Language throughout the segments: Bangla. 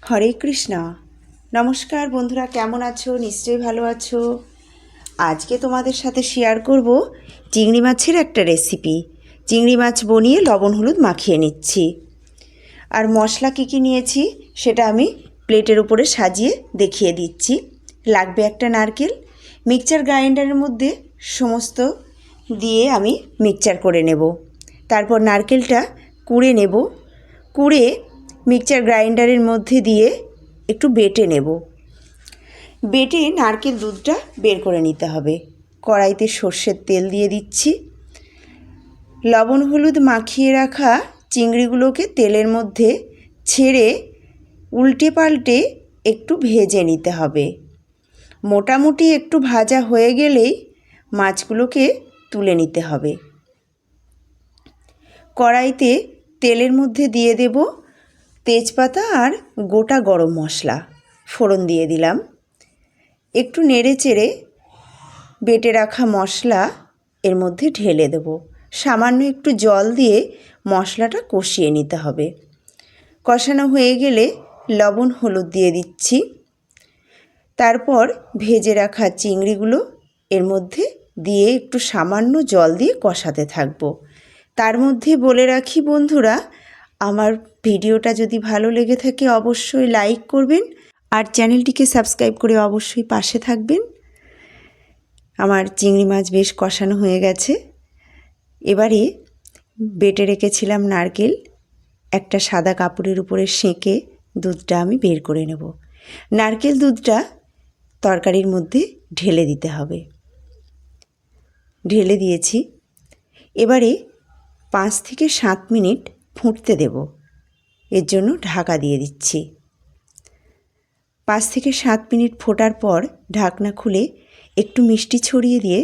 হরে কৃষ্ণ। নমস্কার বন্ধুরা, কেমন আছো? নিশ্চয়ই ভালো আছো। আজকে তোমাদের সাথে শেয়ার করব চিংড়ি মাছের একটা রেসিপি। চিংড়ি মাছ বনিয়ে লবণ হলুদ মাখিয়ে নিচ্ছি। আর মশলা কী কী নিয়েছি সেটা আমি প্লেটের উপরে সাজিয়ে দেখিয়ে দিচ্ছি। লাগবে একটা নারকেল। মিক্সচার গ্রাইন্ডারের মধ্যে সমস্ত দিয়ে আমি মিক্সচার করে নেব। তারপর নারকেলটা কুড়ে নেব। কুড়ে মিক্সচার গ্রাইন্ডারের মধ্যে দিয়ে একটু বেটে নেব। বেটে নারকেল দুধটা বের করে নিতে হবে। কড়াইতে সর্ষের তেল দিয়ে দিচ্ছি। লবণ হলুদ মাখিয়ে রাখা চিংড়িগুলোকে তেলের মধ্যে ছেড়ে উল্টে পাল্টে একটু ভেজে নিতে হবে। মোটামুটি একটু ভাজা হয়ে গেলেই মাছগুলোকে তুলে নিতে হবে। কড়াইতে তেলের মধ্যে দিয়ে দেব তেজপাতা আর গোটা গরম মশলা, ফোড়ন দিয়ে দিলাম। একটু নেড়ে চেড়ে বেটে রাখা মশলা এর মধ্যে ঢেলে দেব। সামান্য একটু জল দিয়ে মশলাটা কষিয়ে নিতে হবে। কষানো হয়ে গেলে লবণ হলুদ দিয়ে দিচ্ছি। তারপর ভেজে রাখা চিংড়িগুলো এর মধ্যে দিয়ে একটু সামান্য জল দিয়ে কষাতে থাকবো। তার মধ্যে বলে রাখি বন্ধুরা, আমার ভিডিওটা যদি ভালো লেগে থাকে অবশ্যই লাইক করবেন আর চ্যানেলটিকে সাবস্ক্রাইব করে অবশ্যই পাশে থাকবেন। আমার চিংড়ি মাছ বেশ কষানো হয়ে গেছে। এবারে বেটে রেখেছিলাম নারকেল, একটা সাদা কাপড়ের উপরে সেঁকে দুধটা আমি বের করে নেব। নারকেল দুধটা তরকারির মধ্যে ঢেলে দিতে হবে। ঢেলে দিয়েছি। এবারে 5 থেকে 7 মিনিট ফুটতে দেব। এর জন্য ঢাকা দিয়ে দিচ্ছি। 5 থেকে 7 মিনিট ফোটার পর ঢাকনা খুলে একটু মিষ্টি ছড়িয়ে দিয়ে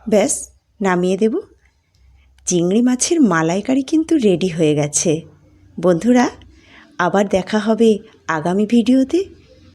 ব্যাস নামিয়ে দেব। চিংড়ি মাছের মালাইকারি কিন্তু রেডি হয়ে গেছে। বন্ধুরা, আবার দেখা হবে আগামী ভিডিওতে।